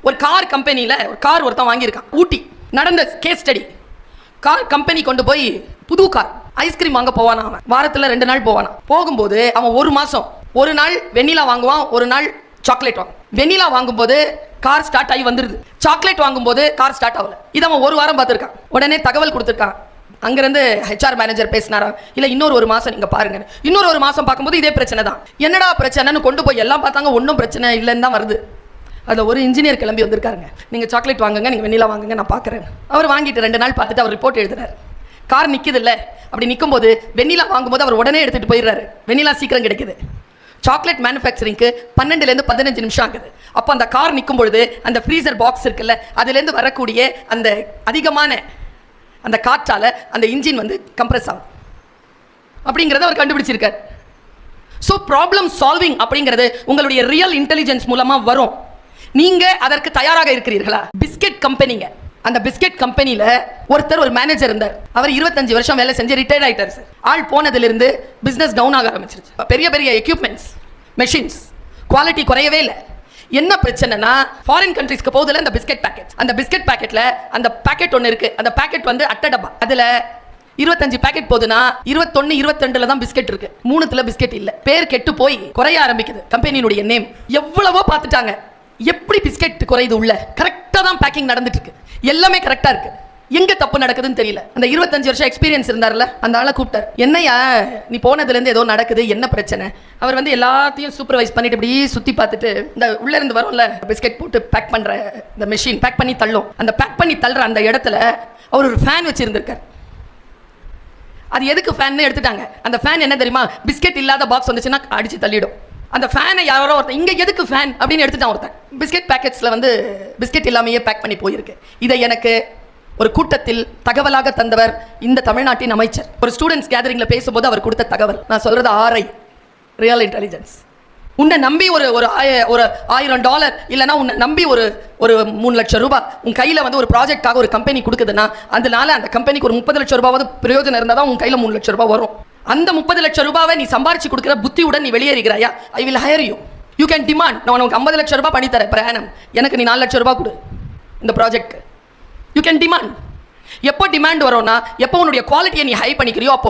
ஒரு கார் கம்பெனியில் ஒரு கார் ஒருத்தன் வாங்கியிருக்கான். ஊட்டி நடந்த கேஸ் ஸ்டடி. கார் கம்பெனி கொண்டு போய் புது கார் ஐஸ்கிரீம் வாங்க போவானா, அவன் வாரத்தில் 2 நாள் போவானா. போகும்போது அவன் 1 மாதம் ஒரு நாள் வெண்ணிலா வாங்குவான், ஒரு நாள் சாக்லேட் வாங்குவான். வெண்ணிலா வாங்கும்போது கார் ஸ்டார்ட் ஆகி வந்துருது, சாக்லேட் வாங்கும்போது கார் ஸ்டார்ட் ஆகல. இதை அவன் 1 வாரம் பார்த்துருக்கான். உடனே தகவல் கொடுத்துருக்கான். அங்கிருந்து ஹெச்ஆர் மேனேஜர் பேசினாரா, இல்லை இன்னொரு 1 மாதம் நீங்கள் பாருங்க. இன்னொரு 1 மாதம் பார்க்கும்போது இதே பிரச்சனை தான். என்னடா பிரச்சனைன்னு கொண்டு போய் எல்லாம் பார்த்தாங்க, ஒன்றும் பிரச்சனை இல்லைன்னு தான் வருது. அதில் ஒரு இன்ஜினியர் கிளம்பி வந்திருக்காருங்க. நீங்கள் சாக்லேட் வாங்குங்க, நீங்கள் வெண்ணிலா வாங்குங்க, நான் பார்க்குறேன். அவர் வாங்கிட்டு 2 நாள் பார்த்துட்டு அவர் ரிப்போர்ட் எழுதுறாரு. கார் நிற்குது இல்லை, அப்படி நிற்கும்போது வெண்ணிலா வாங்கும்போது அவர் உடனே எடுத்துகிட்டு போயிடுறாரு. வெண்ணிலா சீக்கிரம் கிடைக்குது. சாக்லேட் மேனுஃபேக்சரிங்க்கு 12லேருந்து 15 நிமிஷம் ஆகுது. அப்போ அந்த கார் நிற்கும் பொழுது அந்த ஃப்ரீசர் பாக்ஸ் இருக்குல்ல, அதுலேருந்து வரக்கூடிய அந்த அதிகமான அந்த காற்றால் அந்த இன்ஜின் வந்து கம்ப்ரெஸ் ஆகும் அப்படிங்கிறத அவர் கண்டுபிடிச்சிருக்கார். ஸோ ப்ராப்ளம் சால்விங் அப்படிங்கிறது உங்களுடைய ரியல் இன்டெலிஜென்ஸ் மூலமாக வரும். நீங்கள் அதற்கு தயாராக இருக்கிறீர்களா? பிஸ்கெட் கம்பெனிங்க, அந்த பிஸ்கெட் கம்பெனியில் ஒருத்தர் ஒரு மேனேஜர் இருந்தார். அவர் 25 வருஷம் வேலை செஞ்சு ரிட்டையர்ட் ஆகிட்டார் சார். ஆள் போனதிலிருந்து பிஸ்னஸ் டவுன் ஆக ஆரம்பிச்சிருச்சு. பெரிய பெரிய எக்யூப்மெண்ட்ஸ், மெஷின்ஸ், குவாலிட்டி குறையவே இல்லை. என்ன பிரச்சனைனா, ஃபாரின் கண்ட்ரீஸ்க்கு போகுதுல அந்த பிஸ்கெட் பேக்கெட், அந்த பிஸ்கெட் பேக்கெட்டில் அந்த பேக்கெட் ஒன்று இருக்குது. அந்த பேக்கெட் வந்து அட்டை டப்பா, அதில் 25 பேக்கெட் போகுதுன்னா 21, 22 தான் பிஸ்கெட் இருக்கு, 3 பிஸ்கெட் இல்லை. பேர் கெட்டு போய் குறைய ஆரம்பிக்குது கம்பெனியினுடைய நேம். எவ்வளவோ பார்த்துட்டாங்க, எப்படி பிஸ்கெட் குறையுது? உள்ள கரெக்டாக தான் பேக்கிங் நடந்துட்டு இருக்கு, எல்லாமே கரெக்டாக இருக்கு. எங்க தப்பு நடக்குதுன்னு தெரியல. அந்த 25 வருஷம் எக்ஸ்பீரியன்ஸ் இருந்தார்ல, அந்த ஆளை கூப்பிட்டார். என்னையா நீ போனதுலேருந்து ஏதோ நடக்குது, என்ன பிரச்சனை? அவர் வந்து எல்லாத்தையும் சூப்பர்வைஸ் பண்ணிட்டு இப்படி சுற்றி பார்த்துட்டு, இந்த உள்ள இருந்து வரும்ல பிஸ்கெட் போட்டு பேக் பண்ணுற இந்த மெஷின், பேக் பண்ணி தள்ளும், அந்த பேக் பண்ணி தள்ளுற அந்த இடத்துல அவர் ஒரு ஃபேன் வச்சிருந்திருக்கார். அது எதுக்கு ஃபேன் எடுத்துட்டாங்க. அந்த ஃபேன் என்ன தெரியுமா, பிஸ்கெட் இல்லாத பாக்ஸ் வந்துச்சுன்னா அடிச்சு தள்ளிடும். அந்த ஃபேனை யாரோ ஒருத்தன் இங்கே எதுக்கு ஃபேன் அப்படின்னு எடுத்துட்டான் ஒருத்தன். பிஸ்கெட் பேக்கெட்ஸில் வந்து பிஸ்கெட் இல்லாமையே பேக் பண்ணி போயிருக்கு. இதை எனக்கு ஒரு கூட்டத்தில் தகவலாக தந்தவர் இந்த தமிழ்நாட்டின் அமைச்சர். ஒரு ஸ்டூடெண்ட்ஸ் கேதரிங்கில் பேசும்போது அவர் கொடுத்த தகவல். நான் சொல்கிறது RI, ரியல் இன்டெலிஜென்ஸ். உன்னை நம்பி ஒரு $1000 இல்லைனா உன்னை நம்பி ஒரு 3 லட்சம் ரூபாய் உன் கையில் வந்து ஒரு ப்ராஜெக்டாக ஒரு கம்பெனி கொடுக்குதுன்னா, அதனால அந்த கம்பெனிக்கு ஒரு 30 லட்சம் ரூபாவது பிரயோஜனம் இருந்தால் தான் உன் கையில் 3 லட்சம் ரூபாய் வரும். அந்த 30 லட்சம் ரூபாவை நீ சம்பாரிச்சு கொடுக்குற புத்தியுடன் நீ வெளியேறுகிறாயா? I will hire you. You can demand, நான் உனக்கு 50 லட்சம் ரூபாய் பண்ணி தரேன் பிரயாணம், எனக்கு நீ 4 லட்சம் ரூபாய் கொடு இந்த ப்ராஜெக்ட். You can demand. எப்போ டிமாண்ட் வரும்னா, எப்போ உன்னுடைய குவாலிட்டியை நீ ஹை பண்ணிக்கிறியோ அப்போ.